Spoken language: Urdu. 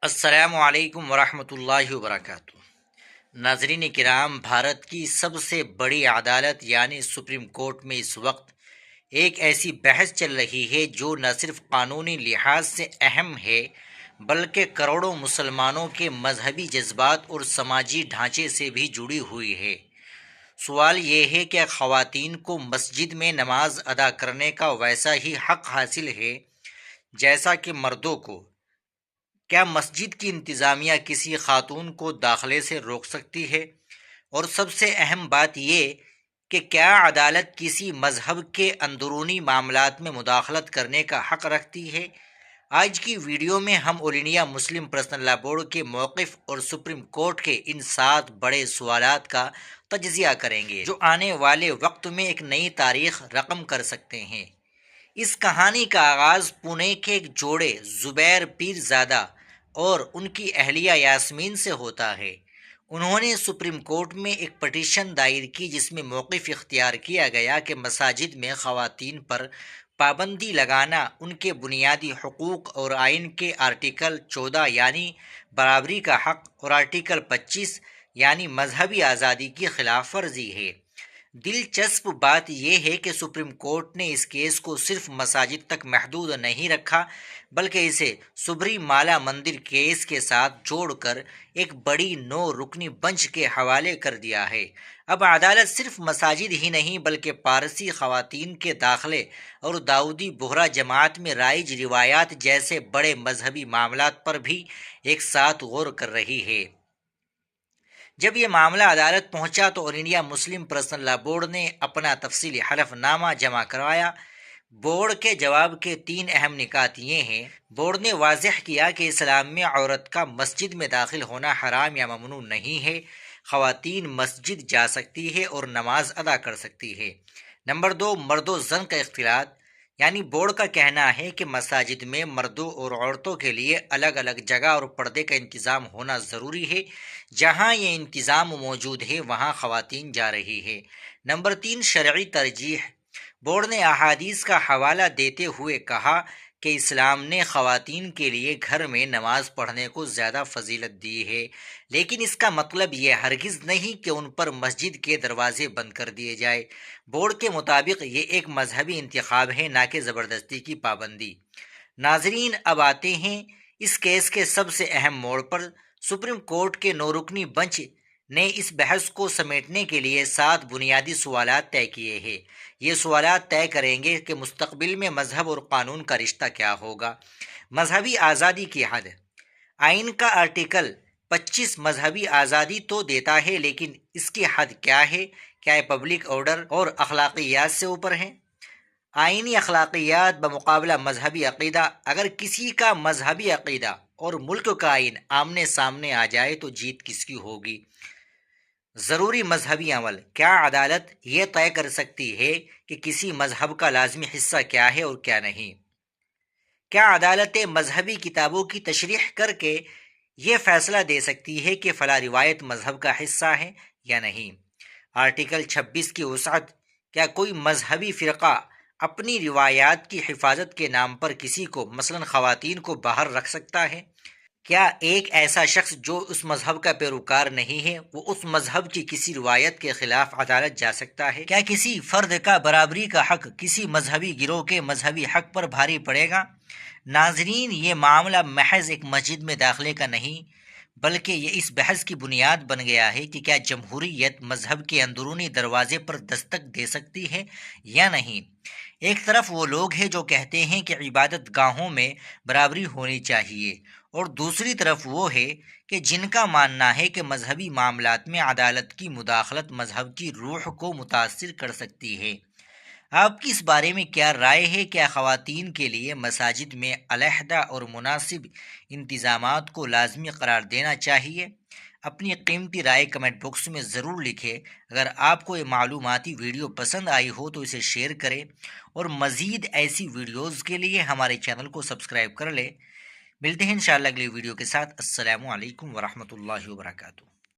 السلام علیکم ورحمۃ اللہ وبرکاتہ۔ ناظرین کرام، بھارت کی سب سے بڑی عدالت یعنی سپریم کورٹ میں اس وقت ایک ایسی بحث چل رہی ہے جو نہ صرف قانونی لحاظ سے اہم ہے بلکہ کروڑوں مسلمانوں کے مذہبی جذبات اور سماجی ڈھانچے سے بھی جڑی ہوئی ہے۔ سوال یہ ہے کہ خواتین کو مسجد میں نماز ادا کرنے کا ویسا ہی حق حاصل ہے جیسا کہ مردوں کو۔ کیا مسجد کی انتظامیہ کسی خاتون کو داخلے سے روک سکتی ہے؟ اور سب سے اہم بات یہ کہ کیا عدالت کسی مذہب کے اندرونی معاملات میں مداخلت کرنے کا حق رکھتی ہے؟ آج کی ویڈیو میں ہم all India Muslim personal law board کے موقف اور سپریم کورٹ کے ان 7 بڑے سوالات کا تجزیہ کریں گے جو آنے والے وقت میں ایک نئی تاریخ رقم کر سکتے ہیں۔ اس کہانی کا آغاز پونے کے ایک جوڑے زبیر پیرزادہ اور ان کی اہلیہ یاسمین سے ہوتا ہے۔ انہوں نے سپریم کورٹ میں ایک پٹیشن دائر کی جس میں موقف اختیار کیا گیا کہ مساجد میں خواتین پر پابندی لگانا ان کے بنیادی حقوق اور آئین کے آرٹیکل 14 یعنی برابری کا حق اور آرٹیکل 25 یعنی مذہبی آزادی کی خلاف ورزی ہے۔ دلچسپ بات یہ ہے کہ سپریم کورٹ نے اس کیس کو صرف مساجد تک محدود نہیں رکھا بلکہ اسے سبری مالا مندر کیس کے ساتھ جوڑ کر ایک بڑی 9 رکنی بنچ کے حوالے کر دیا ہے۔ اب عدالت صرف مساجد ہی نہیں بلکہ پارسی خواتین کے داخلے اور داؤدی بہرا جماعت میں رائج روایات جیسے بڑے مذہبی معاملات پر بھی ایک ساتھ غور کر رہی ہے۔ جب یہ معاملہ عدالت پہنچا تو all India Muslim personal law board نے اپنا تفصیلی حلف نامہ جمع کروایا۔ بورڈ کے جواب کے 3 اہم نکات یہ ہیں۔ بورڈ نے واضح کیا کہ اسلام میں عورت کا مسجد میں داخل ہونا حرام یا ممنوع نہیں ہے۔ خواتین مسجد جا سکتی ہے اور نماز ادا کر سکتی ہے۔ نمبر 2، مرد و زن کا اختلاط، یعنی بورڈ کا کہنا ہے کہ مساجد میں مردوں اور عورتوں کے لیے الگ الگ جگہ اور پردے کا انتظام ہونا ضروری ہے۔ جہاں یہ انتظام موجود ہے وہاں خواتین جا رہی ہے۔ نمبر 3، شرعی ترجیح۔ بورڈ نے احادیث کا حوالہ دیتے ہوئے کہا کہ اسلام نے خواتین کے لیے گھر میں نماز پڑھنے کو زیادہ فضیلت دی ہے، لیکن اس کا مطلب یہ ہرگز نہیں کہ ان پر مسجد کے دروازے بند کر دیے جائے۔ بورڈ کے مطابق یہ ایک مذہبی انتخاب ہے، نہ کہ زبردستی کی پابندی۔ ناظرین، اب آتے ہیں اس کیس کے سب سے اہم موڑ پر۔ سپریم کورٹ کے 9 رکنی بنچ نے اس بحث کو سمیٹنے کے لیے 7 بنیادی سوالات طے کیے ہیں۔ یہ سوالات طے کریں گے کہ مستقبل میں مذہب اور قانون کا رشتہ کیا ہوگا۔ مذہبی آزادی کی حد۔ آئین کا آرٹیکل 25 مذہبی آزادی تو دیتا ہے، لیکن اس کی حد کیا ہے؟ کیا یہ پبلک آرڈر اور اخلاقیات سے اوپر ہے؟ آئینی اخلاقیات بمقابلہ مذہبی عقیدہ۔ اگر کسی کا مذہبی عقیدہ اور ملک کا آئین آمنے سامنے آ جائے تو جیت کس کی ہوگی؟ ضروری مذہبی عمل۔ کیا عدالت یہ طے کر سکتی ہے کہ کسی مذہب کا لازمی حصہ کیا ہے اور کیا نہیں؟ کیا عدالت مذہبی کتابوں کی تشریح کر کے یہ فیصلہ دے سکتی ہے کہ فلاں روایت مذہب کا حصہ ہے یا نہیں؟ آرٹیکل 26 کی وسعت۔ کیا کوئی مذہبی فرقہ اپنی روایات کی حفاظت کے نام پر کسی کو، مثلا خواتین کو، باہر رکھ سکتا ہے؟ کیا ایک ایسا شخص جو اس مذہب کا پیروکار نہیں ہے وہ اس مذہب کی کسی روایت کے خلاف عدالت جا سکتا ہے؟ کیا کسی فرد کا برابری کا حق کسی مذہبی گروہ کے مذہبی حق پر بھاری پڑے گا؟ ناظرین، یہ معاملہ محض ایک مسجد میں داخلے کا نہیں بلکہ یہ اس بحث کی بنیاد بن گیا ہے کہ کیا جمہوریت مذہب کے اندرونی دروازے پر دستک دے سکتی ہے یا نہیں۔ ایک طرف وہ لوگ ہیں جو کہتے ہیں کہ عبادت گاہوں میں برابری ہونی چاہیے، اور دوسری طرف وہ ہے کہ جن کا ماننا ہے کہ مذہبی معاملات میں عدالت کی مداخلت مذہب کی روح کو متاثر کر سکتی ہے۔ آپ کی اس بارے میں کیا رائے ہے؟ کیا خواتین کے لیے مساجد میں علیحدہ اور مناسب انتظامات کو لازمی قرار دینا چاہیے؟ اپنی قیمتی رائے کمنٹ باکس میں ضرور لکھیں۔ اگر آپ کو یہ معلوماتی ویڈیو پسند آئی ہو تو اسے شیئر کریں، اور مزید ایسی ویڈیوز کے لیے ہمارے چینل کو سبسکرائب کر لیں۔ ملتے ہیں انشاءاللہ اگلی ویڈیو کے ساتھ۔ السلام علیکم ورحمۃ اللہ وبرکاتہ۔